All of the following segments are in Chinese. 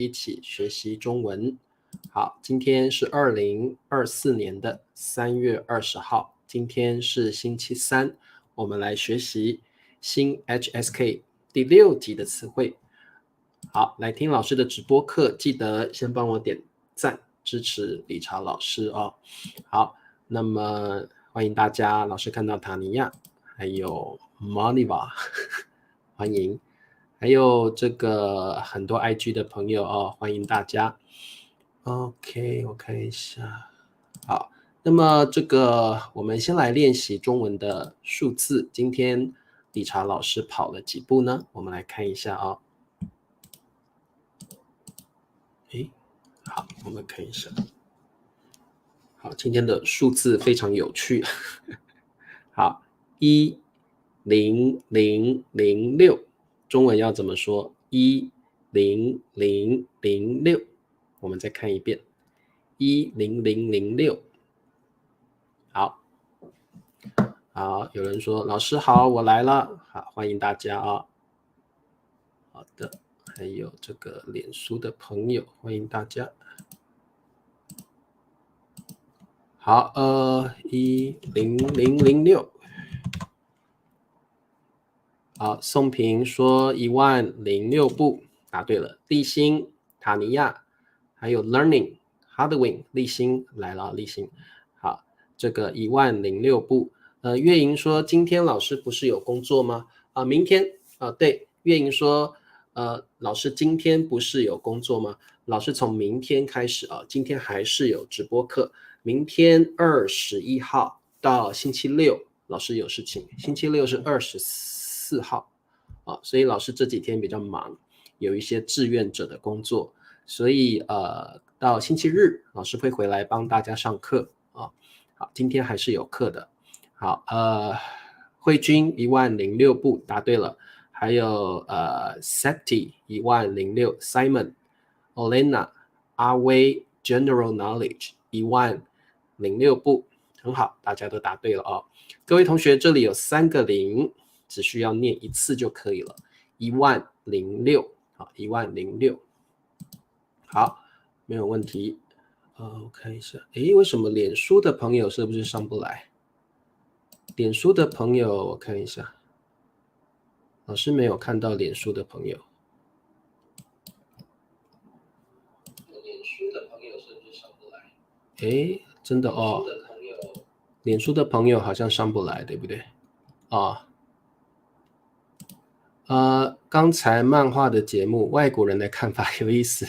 一起学习中文。好，今天是2024年的3月20号，今天是星期三，我们来学习新 HSK 第6集的词汇。好，来听老师的直播课，记得先帮我点赞，支持理查老师哦。好，那么欢迎大家，老师看到塔尼亚，还有 Moniva 欢迎，还有这个很多 IG 的朋友哦，欢迎大家。OK， 我看一下。好，那么这个我们先来练习中文的数字。今天理查老师跑了几步呢？我们来看一下啊。好，我们看一下。好，今天的数字非常有趣。好，10006，中文要怎么说？10006，我们再看一遍，10006。好，有人说老师好，我来了，好，欢迎大家啊。好的，还有这个脸书的朋友，欢迎大家。好，10006。好，宋平说10006步，答对了。立新、塔尼亚，还有 Learning、Hardwin， 立新来了，立新。好，这个10006步。月莹说今天老师不是有工作吗？明天对，月莹说老师今天不是有工作吗？老师从明天开始今天还是有直播课，明天21号到星期六老师有事情，星期六是24号所以老师这几天比较忙，有一些志愿者的工作，所以到星期日老师会回来帮大家上课好，今天还是有课的。好，慧君10006步答对了，还有Septi 10006 Simon Olena 阿威 General Knowledge 10006步，很好，大家都答对了哦。各位同学，这里有3个0，只需要念1次就可以了。10006，好，10006，好，没有问题。我看一下，为什么脸书的朋友是不是上不来？脸书的朋友，我看一下，老师没有看到脸书的朋友。脸书的朋友是不是上不来？真的哦，脸书的朋友好像上不来，对不对？刚才漫画的节目，外国人的看法有意思。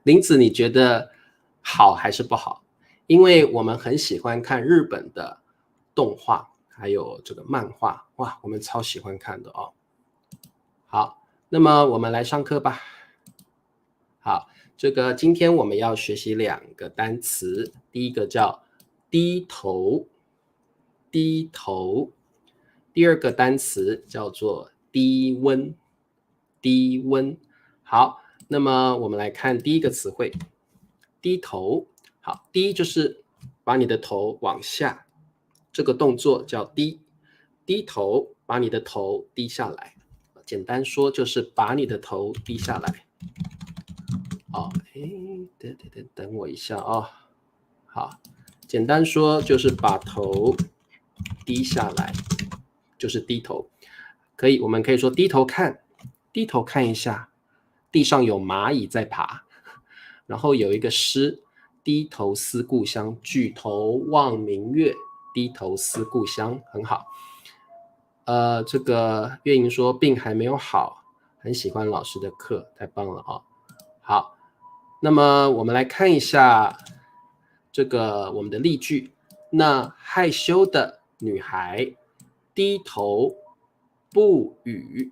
林子，你觉得好还是不好？因为我们很喜欢看日本的动画，还有这个漫画，哇，我们超喜欢看的哦。好，那么我们来上课吧。好，这个今天我们要学习2个单词，第一个叫低头，低头。第二个单词叫做低温，低温。好，那么我们来看第一个词汇，低头。好，低就是把你的头往下，这个动作叫低。低头，把你的头低下来。简单说就是把你的头低下来。等我一下好，简单说就是把头低下来，就是低头。我们可以说低头看，低头看一下，地上有蚂蚁在爬，然后有一个诗，低头思故乡，举头望明月，低头思故乡，很好。这个月莹说病还没有好，很喜欢老师的课，太棒了好，那么我们来看一下这个我们的例句。那害羞的女孩低头不语，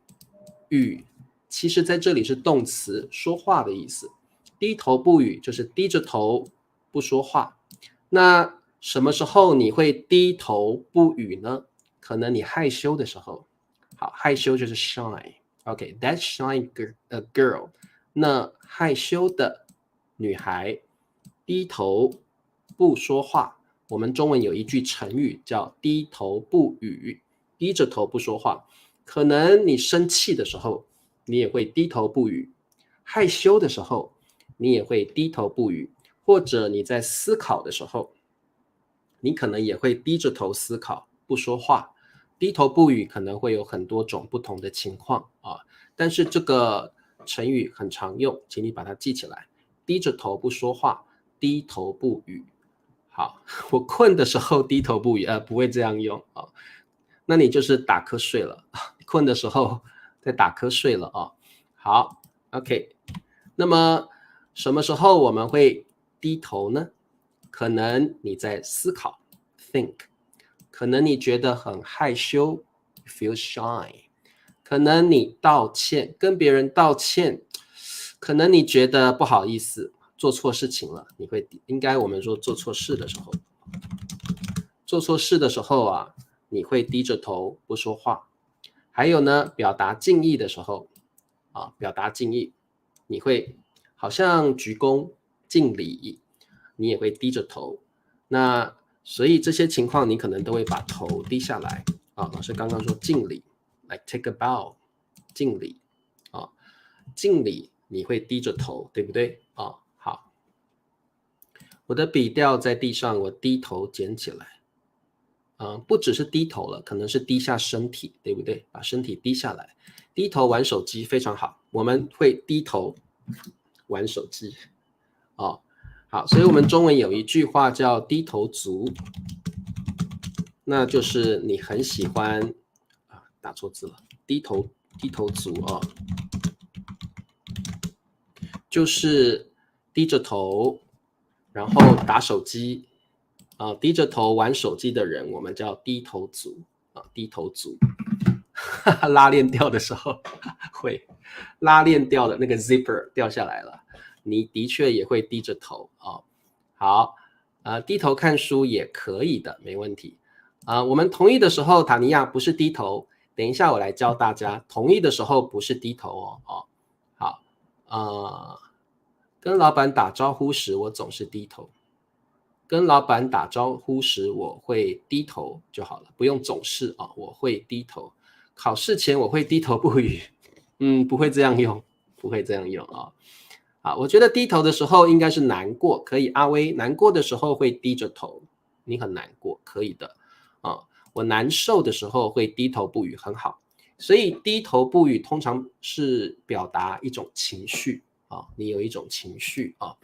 语其实在这里是动词，说话的意思。低头不语就是低着头不说话。那什么时候你会低头不语呢？可能你害羞的时候。好，害羞就是 shy。OK，that's shy girl。那害羞的女孩低头不说话，我们中文有一句成语叫低头不语，低着头不说话。可能你生气的时候，你也会低头不语；害羞的时候，你也会低头不语，或者你在思考的时候，你可能也会低着头思考，不说话。低头不语可能会有很多种不同的情况啊，但是这个成语很常用，请你把它记起来。低着头不说话，低头不语。好，我困的时候低头不语，不会这样用啊。那你就是打瞌睡了，困的时候在打瞌睡了啊。好 ，OK。那么什么时候我们会低头呢？可能你在思考 think， 可能你觉得很害羞 feel shy， 可能你道歉跟别人道歉，可能你觉得不好意思做错事情了，你会应该我们说做错事的时候，做错事的时候啊，你会低着头不说话。还有呢，表达敬意的时候啊，表达敬意，你会好像鞠躬敬礼，你也会低着头。那所以这些情况你可能都会把头低下来啊。老师刚刚说敬礼 ，like take a bow， 敬礼啊，敬礼你会低着头，对不对啊？好，我的笔掉在地上，我低头捡起来。不只是低头了，可能是低下身体，对不对？把身体低下来，低头玩手机非常好，我们会低头玩手机哦。好，所以我们中文有一句话叫低头族，那就是你很喜欢打错字了，低头族哦，就是低着头，然后打手机。低着头玩手机的人，我们叫低头族啊，低头族。拉链掉的时候会，拉链掉的那个 zipper 掉下来了，你的确也会低着头啊。好，低头看书也可以的，没问题。我们同意的时候，塔尼亚不是低头，等一下我来教大家，同意的时候不是低头哦。好，跟老板打招呼时，我总是低头。跟老板打招呼时，我会低头就好了，不用总是啊，我会低头。考试前我会低头不语，不会这样用，不会这样用啊。好，我觉得低头的时候应该是难过，可以阿威，难过的时候会低着头，你很难过，可以的啊。我难受的时候会低头不语，很好。所以低头不语通常是表达一种情绪啊，你有一种情绪啊。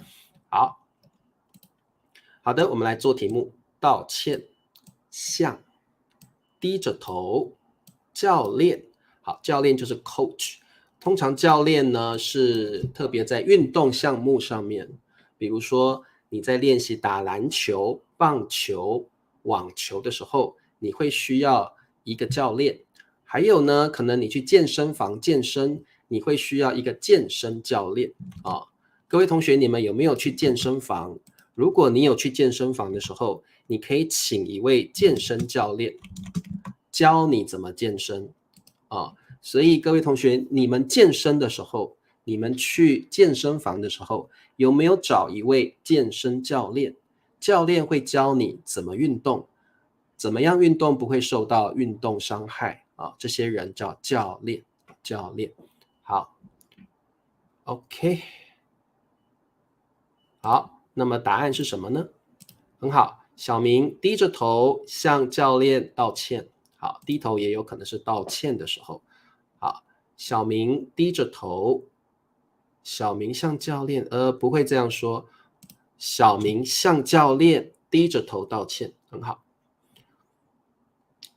好的，我们来做题目。道歉，向，低着头，教练。好，教练就是 coach。通常教练呢是特别在运动项目上面，比如说你在练习打篮球、棒球、网球的时候，你会需要一个教练。还有呢，可能你去健身房健身，你会需要一个健身教练啊。各位同学，你们有没有去健身房？如果你有去健身房的时候，你可以请一位健身教练教你怎么健身啊。所以各位同学，你们健身的时候，你们去健身房的时候，有没有找一位健身教练？教练会教你怎么运动，怎么样运动不会受到运动伤害啊？这些人叫教练。教练，好 ，OK， 好。那么答案是什么呢？很好，小明低着头向教练道歉。好，低头也有可能是道歉的时候。好，小明低着头，小明向教练，不会这样说。小明向教练低着头道歉，很好。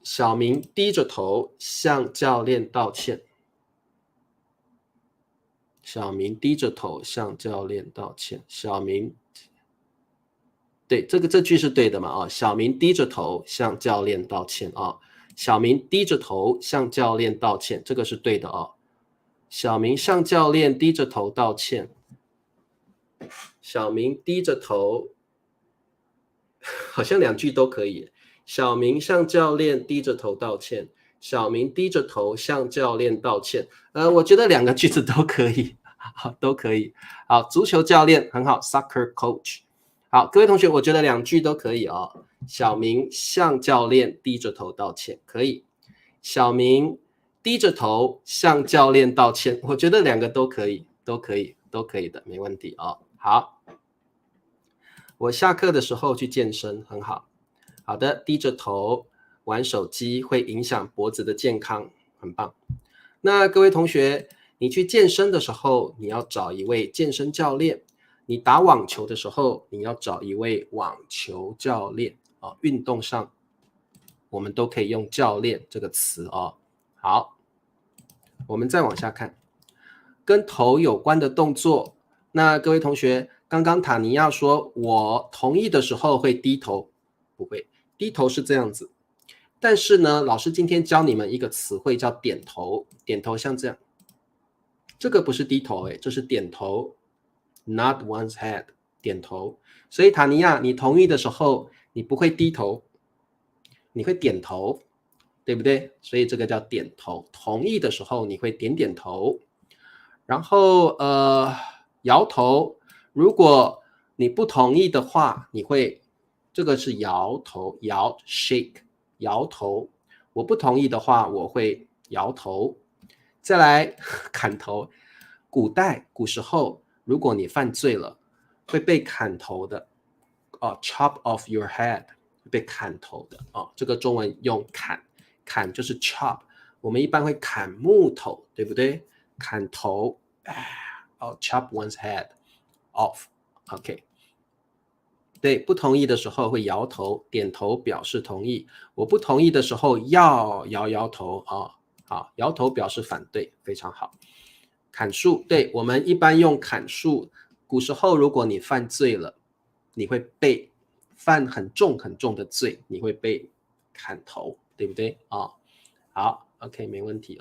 小明低着头向教练道歉。小明低着头向教练道歉。小明，对，这句是对的嘛？小明低着头向教练道歉啊。小明低着头向教练道歉，这个是对的哦。小明向教练低着头道歉。小明低着头，好像两句都可以。小明向教练低着头道歉。小明低着头向教练道歉。我觉得两个句子都可以。好，都可以。好，足球教练很好 ，soccer coach。好，各位同学，我觉得两句都可以哦。小明向教练低着头道歉，可以。小明低着头向教练道歉，我觉得两个都可以，都可以。都可以的，没问题哦。好，我下课的时候去健身，很好。好的，低着头玩手机会影响脖子的健康，很棒。那各位同学，你去健身的时候，你要找一位健身教练；你打网球的时候，你要找一位网球教练。运动上我们都可以用教练这个词哦。好，我们再往下看，跟头有关的动作。那各位同学，刚刚塔尼亚说，我同意的时候会低头，不会，低头是这样子。但是呢，老师今天教你们一个词汇叫点头，点头像这样，这个不是低头，这是点头 ，nod one's head， 点头。所以塔尼亚，你同意的时候，你不会低头，你会点头，对不对？所以这个叫点头。同意的时候，你会点点头，然后摇头。如果你不同意的话，你会这个是摇头，摇 shake， 摇头。我不同意的话，我会摇头。再来砍头。古时候，如果你犯罪了，会被砍头的。chop off your head， 被砍头的。这个中文用砍，砍就是 chop， 我们一般会砍木头，对不对？砍头，chop one's head off。OK， 对，不同意的时候会摇头，点头表示同意。我不同意的时候要摇头好，摇头表示反对，非常好。砍树，对，我们一般用砍树。古时候如果你犯罪了，你会被犯很重很重的罪，你会被砍头，对不对好 ，OK， 没问题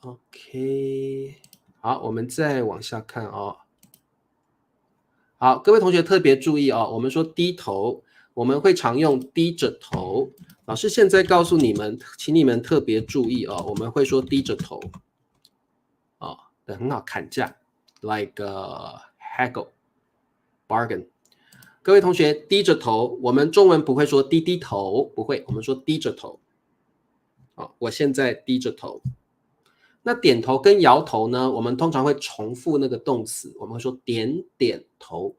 OK， 好，我们再往下看好，各位同学特别注意我们说低头，我们会常用低着头。老师现在告诉你们，请你们特别注意我们会说低着头很好，砍价 like haggle bargain。各位同学低着头，我们中文不会说低低头，不会，我们说低着头。我现在低着头。那点头跟摇头呢，我们通常会重复那个动词，我们会说点点头，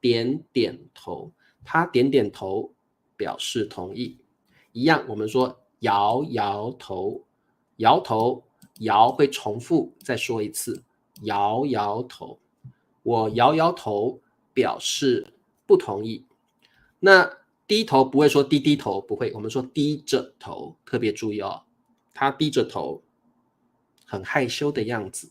点点头，他点点头表示同意。一样，我们说摇摇头，摇头，摇会重复，再说一次，摇摇头。我摇摇头表示不同意。那低头不会说低低头，不会，我们说低着头，特别注意他低着头，很害羞的样子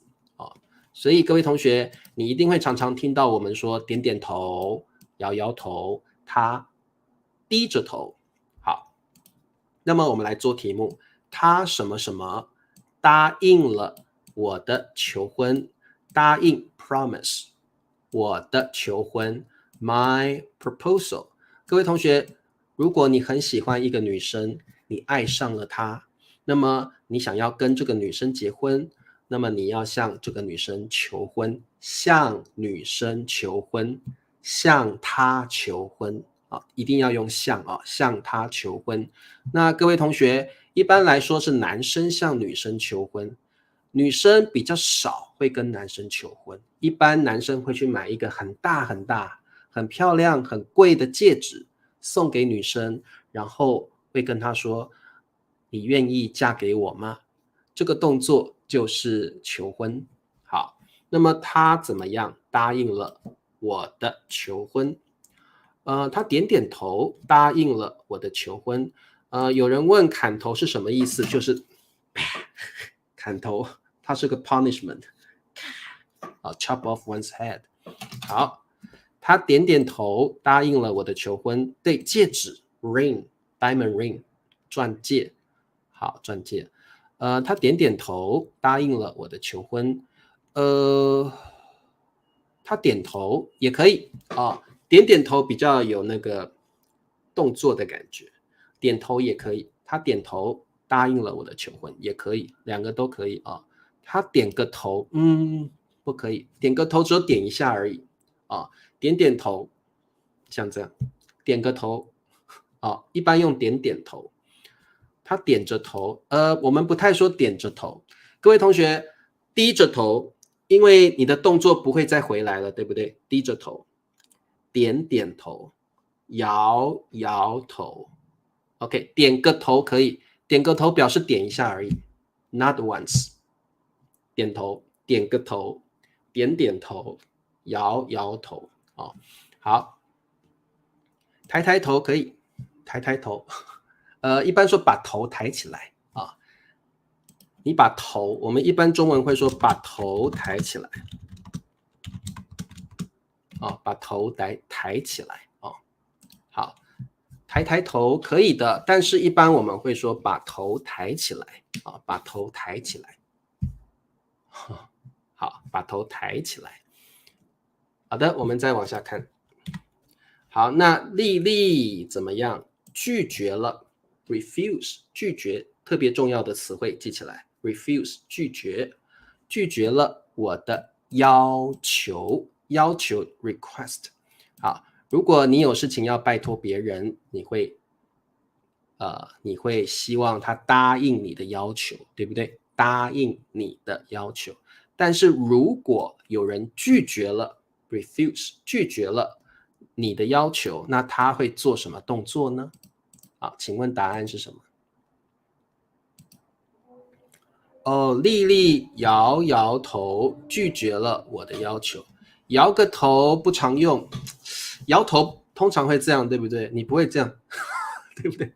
所以各位同学，你一定会常常听到我们说点点头，摇摇头，他低着头。好，那么我们来做题目，他什么什么答应了我的求婚，答应 promise， 我的求婚 my proposal。 各位同学，如果你很喜欢一个女生，你爱上了她，那么你想要跟这个女生结婚，那么你要向这个女生求婚，向女生求婚，向她求婚一定要用向向她求婚。那各位同学，一般来说是男生向女生求婚，女生比较少会跟男生求婚，一般男生会去买一个很大很大、很漂亮、很贵的戒指送给女生，然后会跟她说，你愿意嫁给我吗？这个动作就是求婚。好，那么他怎么样答应了我的求婚？他点点头答应了我的求婚。有人问砍头是什么意思？就是砍头，它是个 punishment chop off one's head。 好，他点点头答应了我的求婚。对，戒指 ring diamond ring 钻戒。好，钻戒。他点点头答应了我的求婚。他点头也可以点点头比较有那个动作的感觉，点头也可以。他点头答应了我的求婚也可以，两个都可以他点个头不可以，点个头只有点一下而已点点头像这样，点个头一般用点点头。他点着头我们不太说点着头。各位同学，低着头因为你的动作不会再回来了，对不对？低着头，点点头，摇摇头。OK， 点个头可以，点个头表示点一下而已 ，not once。点头，点个头，点点头，摇摇头。哦，好，抬抬头可以，抬抬头。一般说把头抬起来啊。你把头，我们一般中文会说把头抬起来。把头抬起来。好，抬抬头可以的，但是一般我们会说把头抬起来。把头抬起来。好，把头抬起来。好的，我们再往下看。好，那丽丽怎么样？拒绝了 refuse， 拒绝，特别重要的词汇记起来 refuse， 拒绝，拒绝了我的要求，要求 request。 好，如果你有事情要拜托别人，你会希望他答应你的要求，对不对？答应你的要求。但是如果有人拒绝了 refuse， 拒绝了你的要求，那他会做什么动作呢？请问答案是什么？丽丽摇摇头，拒绝了我的要求。摇个头不常用，摇头通常会这样，对不对？你不会这样，对不对？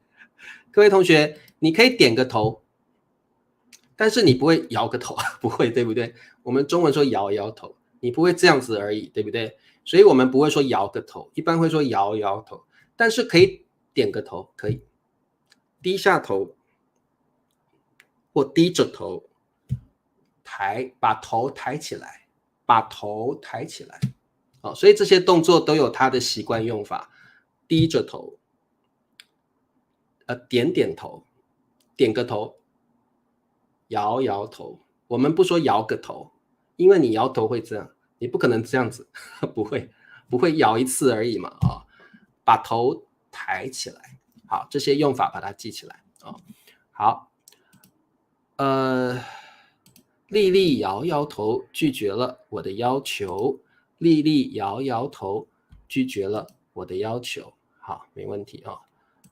各位同学，你可以点个头，但是你不会摇个头，不会，对不对？我们中文说摇摇头，你不会这样子而已，对不对？所以我们不会说摇个头，一般会说摇摇头，但是可以点个头，可以低下头或低着头，把头抬起来，把头抬起来。所以这些动作都有它的习惯用法，低着头，点点头，点个头，摇摇头。我们不说摇个头，因为你摇头会这样，你不可能这样子，不会摇一次而已嘛。把头抬起来。好，这些用法把它记起来。好，丽丽摇摇头，拒绝了我的要求。丽丽摇摇头，拒绝了我的要求。好，没问题。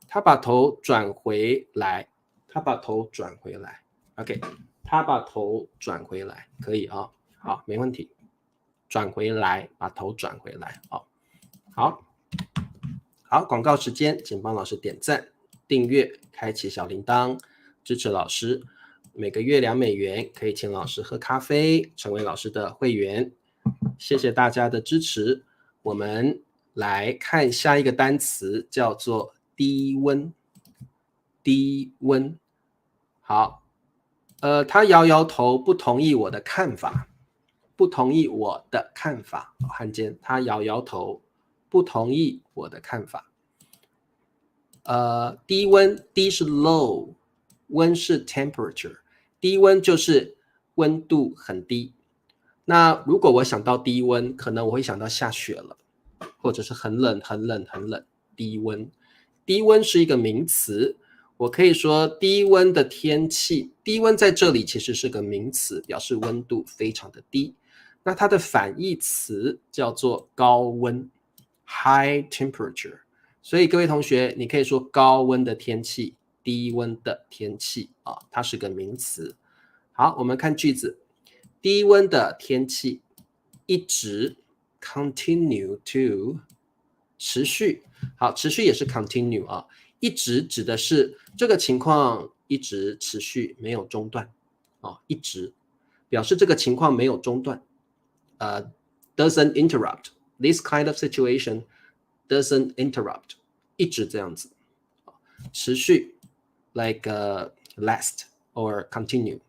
她把头转回来，她把头转回来。OK， 她把头转回来，可以。好，没问题。转回来，把头转回来。好，广告时间，请帮老师点赞、订阅、开启小铃铛，支持老师。每个月$2可以请老师喝咖啡，成为老师的会员。谢谢大家的支持。我们来看下一个单词，叫做低温。低温。好，他摇摇头，不同意我的看法。不同意我的看法。汉奸，他摇摇头，不同意我的看法。低温，低是 low， 温是 temperature， 低温就是温度很低。那如果我想到低温，可能我会想到下雪了，或者是很冷很冷很冷。低温，低温是一个名词，我可以说低温的天气。低温在这里其实是个名词，表示温度非常的低。那它的反义词叫做高温 high temperature。 所以各位同学，你可以说高温的天气，低温的天气。它是个名词。好，我们看句子。低温的天气，一直 continue to 持续。好，持续也是 continue。一直指的是这个情况一直持续，没有中断。一直表示这个情况没有中断。doesn't interrupt. This kind of situation doesn't interrupt. 一直这样子。持续 like last or continue.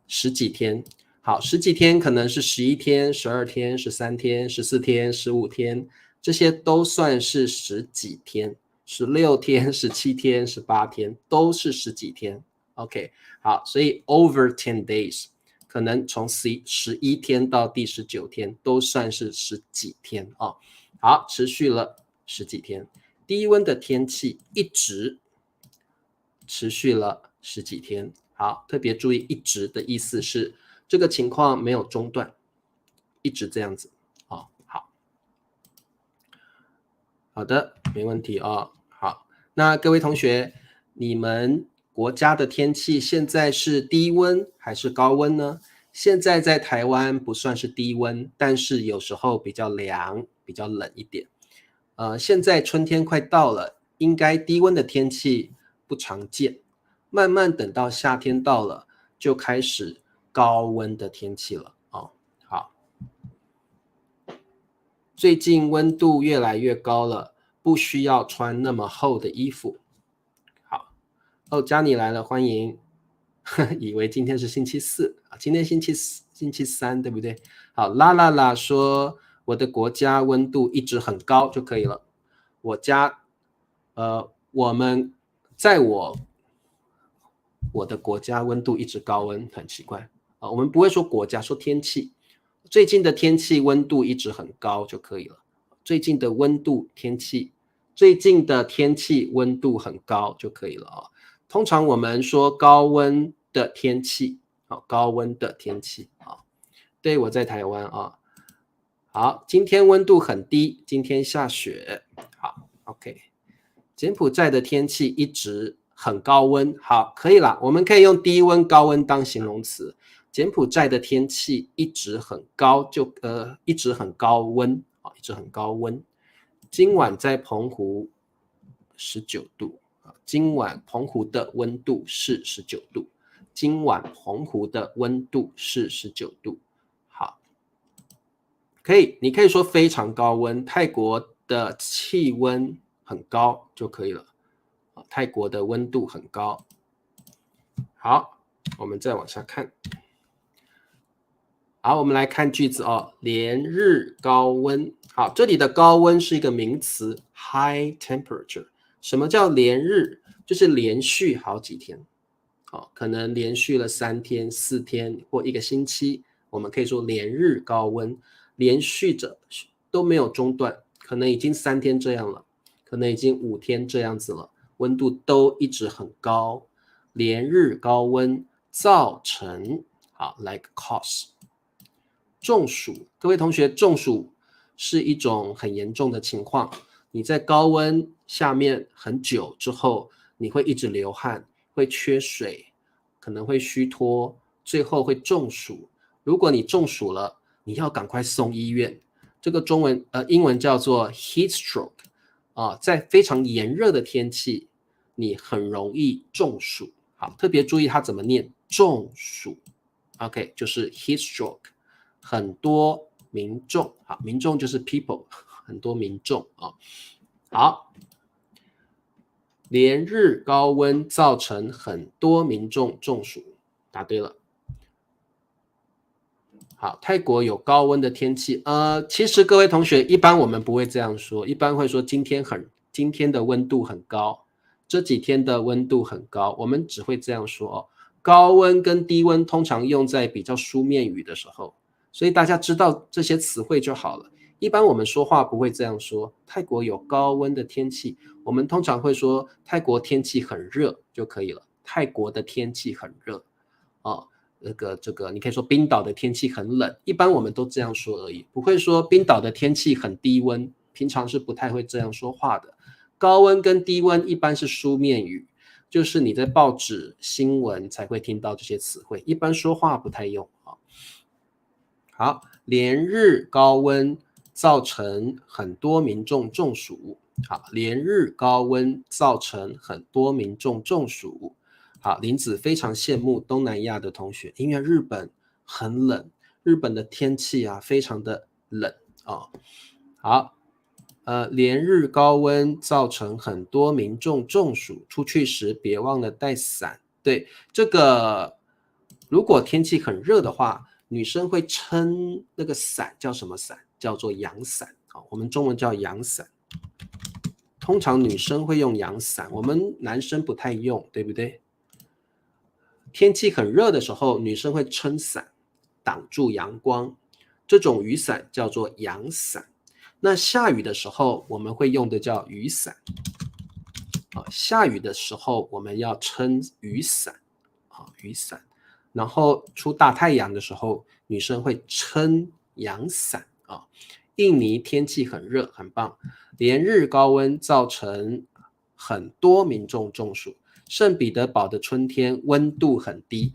十几天。好，十几天可能是11天、12天、13天、14天、15天，这些都算是十几天。16天、17天、18天都是十几天。OK， 好，所以 over 10 days 可能从11天到第19天都算是十几天。好，持续了十几天。低温的天气一直持续了十几天。好，特别注意一直的意思是这个情况没有中断。一直这样子。好的，没问题哦。好，那各位同学，你们国家的天气现在是低温还是高温呢？现在在台湾不算是低温，但是有时候比较凉，比较冷一点。现在春天快到了，应该低温的天气不常见，慢慢等到夏天到了，就开始高温的天气了。好，最近温度越来越高了，不需要穿那么厚的衣服。好，嘉妮来了，欢迎。以为今天是星期四啊，今天星期三，对不对？好，啦啦啦说我的国家温度一直很高就可以了。我家，我们在我的国家温度一直高温，很奇怪啊。我们不会说国家，说天气。最近的天气温度一直很高就可以了。最近的温度天气，最近的天气温度很高就可以了啊。通常我们说高温的天气，高温的天气啊。对，我在台湾啊。好，今天温度很低，今天下雪。好 ，OK。柬埔寨的天气一直很高温，好，可以了，我们可以用低温、高温当形容词。柬埔寨的天气一直很高，一直很高温啊，一直很高温。今晚在澎湖19度啊，今晚澎湖的温度是19度，今晚澎湖的温度是19度。好，可以，你可以说非常高温，泰国的气温很高就可以了。泰国的温度很高。好，我们再往下看。好，我们来看句子哦，连日高温。好，这里的高温是一个名词 high temperature。什么叫连日？就是连续好几天。可能连续了3天、4天或1个星期，我们可以说连日高温，连续着都没有中断，可能已经3天这样了，可能已经5天这样子了，温度都一直很高，连日高温造成like cause 中暑。各位同学，中暑是一种很严重的情况，你在高温下面很久之后，你会一直流汗，会缺水，可能会虚脱，最后会中暑。如果你中暑了，你要赶快送医院。这个英文叫做 heat stroke 在非常炎热的天气，你很容易中暑。好，特别注意它怎么念，中暑。OK， 就是 heat stroke。很多民众，好，民众就是 people， 很多民众啊。好，连日高温造成很多民众中暑，答对了。好，泰国有高温的天气，其实各位同学，一般我们不会这样说，一般会说今天的温度很高，这几天的温度很高，我们只会这样说哦。高温跟低温通常用在比较书面语的时候，所以大家知道这些词汇就好了。一般我们说话不会这样说，泰国有高温的天气，我们通常会说泰国天气很热就可以了。泰国的天气很热这个你可以说冰岛的天气很冷，一般我们都这样说而已，不会说冰岛的天气很低温，平常是不太会这样说话的。高温跟低温一般是书面语，就是你在报纸新闻才会听到这些词汇，一般说话不太用。好，连日高温造成很多民众中暑。好，连日高温造成很多民众中暑。好，林子非常羡慕东南亚的同学，因为日本很冷，日本的天气非常的冷好，连日高温造成很多民众中暑，出去时别忘了带伞。对，这个如果天气很热的话，女生会撑那个伞，叫什么伞？叫做阳伞。我们中文叫阳伞。通常女生会用阳伞，我们男生不太用，对不对？天气很热的时候，女生会撑伞，挡住阳光。这种雨伞叫做阳伞。那下雨的时候，我们会用的叫雨伞。下雨的时候，我们要撑雨伞。雨伞。然后出大太阳的时候，女生会撑阳伞啊。印尼天气很热，很棒，连日高温造成很多民众中暑。圣彼得堡的春天温度很低，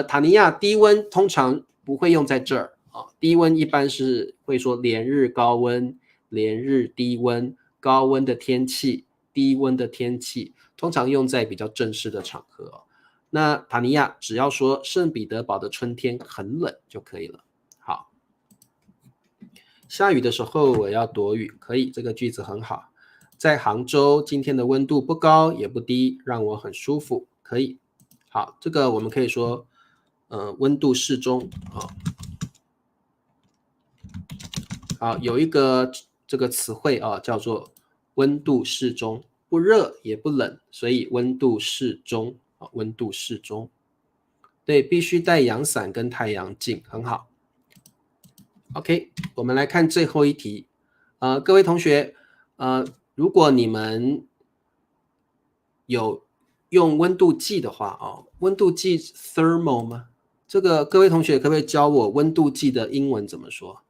塔尼亚低温通常不会用在这儿啊，低温一般是会说连日高温、连日低温、高温的天气、低温的天气，通常用在比较正式的场合哦。那塔尼亚只要说圣彼得堡的春天很冷就可以了。好，下雨的时候我要躲雨，可以，这个句子很好。在杭州，今天的温度不高也不低，让我很舒服，可以。好，这个我们可以说，温度适中啊。好，有一个这个词汇啊，叫做温度适中，不热也不冷，所以温度适中啊，温度适中。对，必须带阳伞跟太阳镜，很好。OK， 我们来看最后一题。各位同学，如果你们有用温度计的话哦，温度计 thermal 吗？这个各位同学可不可以教我温度计的英文怎么说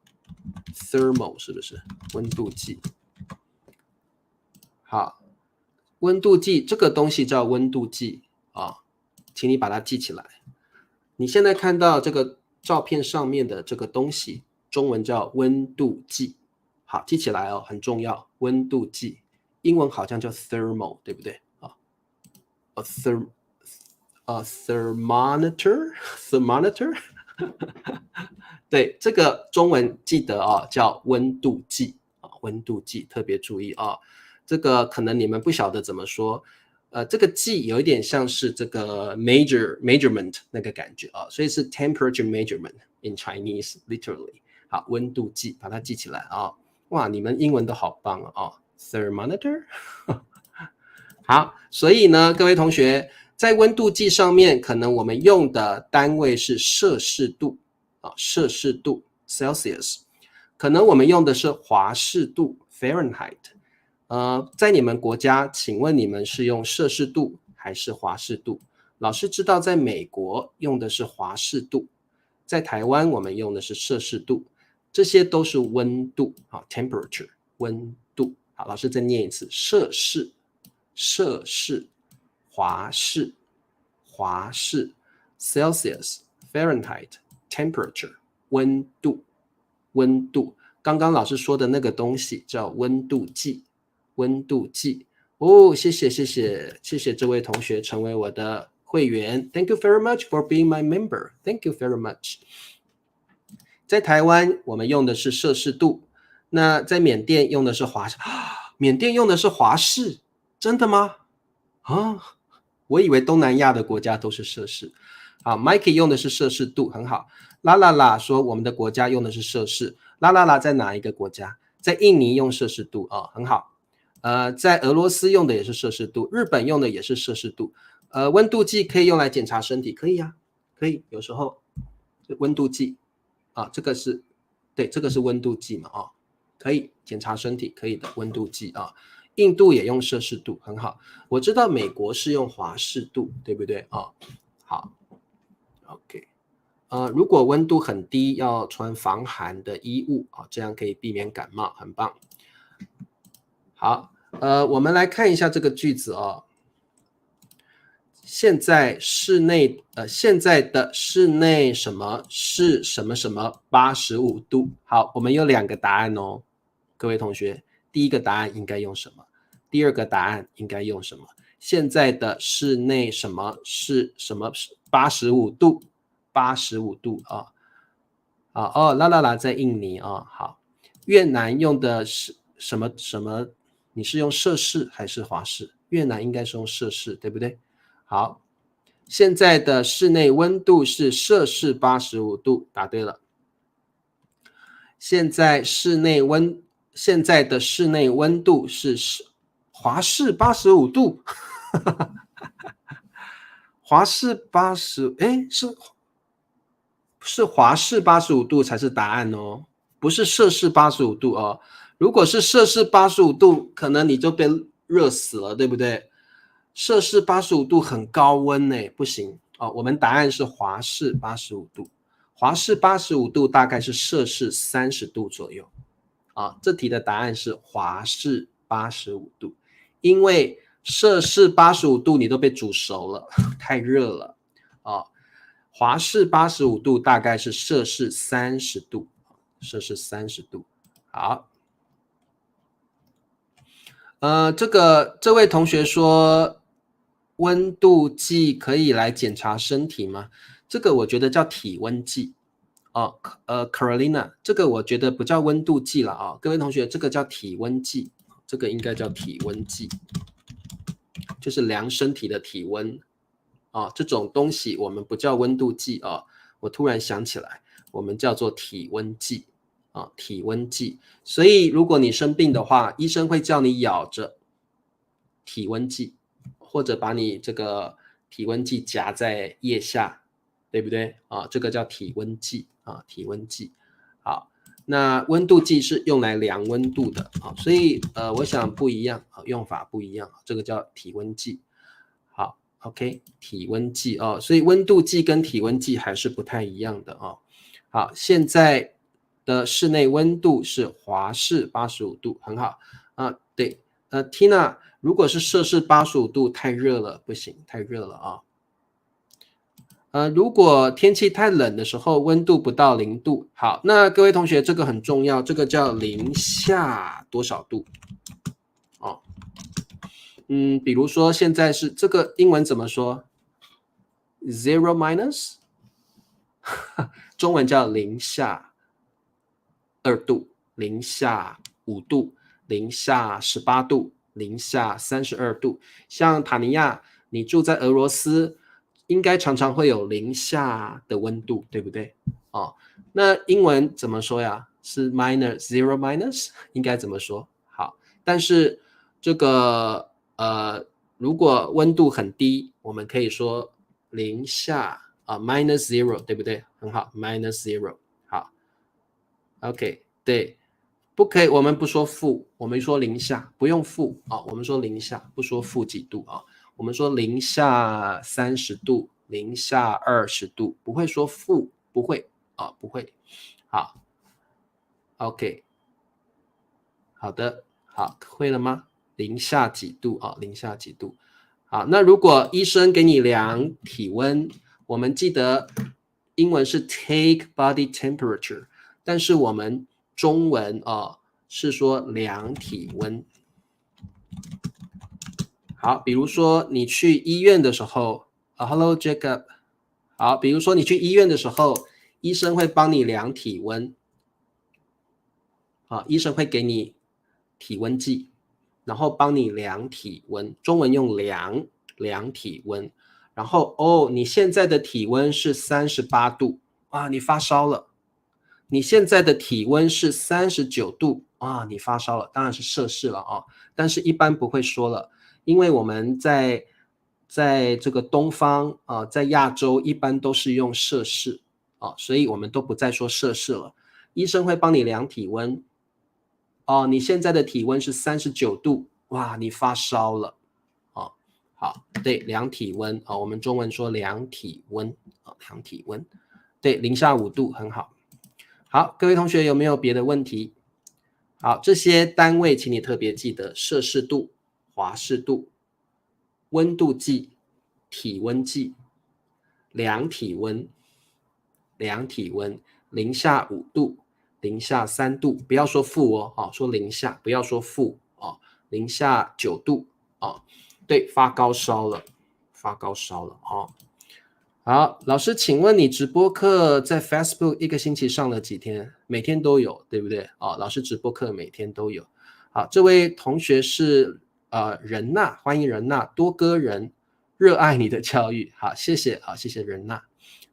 ？thermal 是不是？温度计。好，温度计这个东西叫温度计啊，请你把它记起来。你现在看到这个照片上面的这个东西，中文叫温度计。好，记起来哦，很重要。温度计，英文好像叫 thermal， 对不对啊？thermometer 对，这个中文记得啊，叫温度计啊，温度计特别注意啊。这个可能你们不晓得怎么说，这个计有一点像是这个 measurement 那个感觉啊，所以是 temperature measurement in Chinese literally。好，温度计，把它记起来啊。哇，你们英文都好棒啊 ！thermometer 好，所以呢，各位同学，在温度计上面，可能我们用的单位是摄氏度啊，摄氏度 Celsius， 可能我们用的是华氏度 Fahrenheit。在你们国家，请问你们是用摄氏度还是华氏度？老师知道，在美国用的是华氏度，在台湾我们用的是摄氏度。这些都是温度啊 ，temperature 温度。好，老师再念一次：摄氏、摄氏、华氏、华氏、Celsius、Fahrenheit、temperature 温度、温度。刚刚老师说的那个东西叫温度计，温度计。哦，谢谢谢谢谢谢这位同学成为我的会员 ，Thank you very much for being my member. Thank you very much. 在台湾我们用的是摄氏度，那在缅甸用的是缅甸用的是华氏，真的吗？啊，我以为东南亚的国家都是摄氏。好 ，Mikey 用的是摄氏度，很好。拉拉拉说我们的国家用的是摄氏，拉拉拉在哪一个国家？在印尼用摄氏度啊，很好。在俄罗斯用的也是摄氏度，日本用的也是摄氏度。温度计可以用来检查身体，可以啊，可以，有时候温度计。啊，这个是对，这个是温度计嘛啊，可以检查身体，可以的温度计啊。印度也用摄氏度，很好。我知道美国是用华氏度，对不对啊？好 ，OK， 如果温度很低，要穿防寒的衣物啊，这样可以避免感冒，很棒。好，我们来看一下这个句子哦。现在现在的室内什么是什么什么85度？好，我们有2个答案哦，各位同学，第一个答案应该用什么？第二个答案应该用什么？现在的室内什么是什么85度？85度啊！啦啦啦，在印尼啊，好，越南用的是什么什么？你是用摄氏还是华氏？越南应该是用摄氏，对不对？好，现在的室内温度是摄氏85度，答对了。现在的室内温度是华氏85度，华氏80，哎，是华氏85度才是答案哦，不是摄氏85度哦。如果是摄氏85度，可能你就被热死了，对不对？摄氏85度很高温呢，不行哦。我们答案是华氏85度，华氏85度大概是摄氏30度左右啊。这题的答案是华氏85度，因为摄氏85度你都被煮熟了，太热了啊。华氏85度大概是摄氏30度，摄氏30度。好，这位同学说，温度计可以来检查身体吗？这个我觉得叫体温计。Carolina， 这个我觉得不叫温度计了啊，各位同学，这个叫体温计，这个应该叫体温计，就是量身体的体温啊，这种东西我们不叫温度计啊，我突然想起来，我们叫做体温计啊，体温计。所以如果你生病的话，医生会叫你咬着体温计，或者把你这个体温计夹在腋下，对不对啊？这个叫体温计啊，体温计。好，那温度计是用来量温度的啊，所以我想不一样啊，用法不一样，这个叫体温计。好 ，OK， 体温计哦，所以温度计跟体温计还是不太一样的哦。好，现在的室内温度是华氏85度，很好啊。对，Tina， 如果是摄氏85度太热了，不行，太热了啊。如果天气太冷的时候，温度不到0度，好，那各位同学，这个很重要，这个叫零下多少度？哦，比如说现在是这个英文怎么说 ？Zero minus， 中文叫零下2度、零下5度、零下18度、零下32度。像塔尼亚，你住在俄罗斯。应该常常会有零下的温度，对不对？哦，那英文怎么说呀？是 zero minus， 应该怎么说？好，但是这个如果温度很低，我们可以说零下minus zero， 对不对？很好 ，minus zero。好 ，OK， 对，不可以，我们不说负，我们说零下，不用负啊，我们说零下，不说负几度啊。我们说零下30度、零下20度，不会说负，不会啊，不会。好 ，OK， 好的，好，会了吗？零下几度啊？零下几度？好，那如果医生给你量体温，我们记得英文是 take body temperature， 但是我们中文是说量体温。好，比如说你去医院的时候，Hello Jacob。好，比如说你去医院的时候，医生会帮你量体温，医生会给你体温计，然后帮你量体温，中文用量，量体温。然后你现在的体温是38度，你发烧了。你现在的体温是39度，你发烧了，当然是摄氏了啊，但是一般不会说了。因为我们在这个东方在亚洲一般都是用摄氏所以我们都不再说摄氏了。医生会帮你量体温你现在的体温是39度，哇，你发烧了好，对，量体温我们中文说量体温量体温，对，零下5度，很好。好，各位同学有没有别的问题？好，这些单位请你特别记得：摄氏度、华氏度、温度计、体温计、量体温、量体温，零下5度、零下3度，不要说负说零下，不要说负零下9度对，发高烧了，发高烧了好，老师，请问你直播课在 Facebook 一个星期上了几天？每天都有，对不对？老师直播课每天都有。好，这位同学是任娜，欢迎任娜，多歌人，热爱你的教育。好，谢谢，好，谢谢任娜。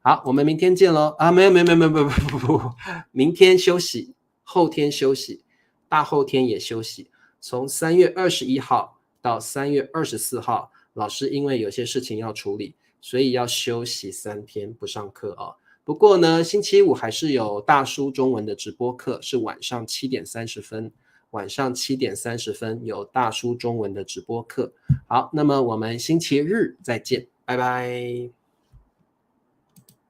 好，我们明天见喽。没有，不，明天休息，后天休息，大后天也休息。从3月21号到3月24号，老师因为有些事情要处理。所以要休息3天不上课不过呢，星期五还是有大叔中文的直播课，是晚上7点30分。晚上7点30分有大叔中文的直播课。好，那么我们星期日再见，拜拜。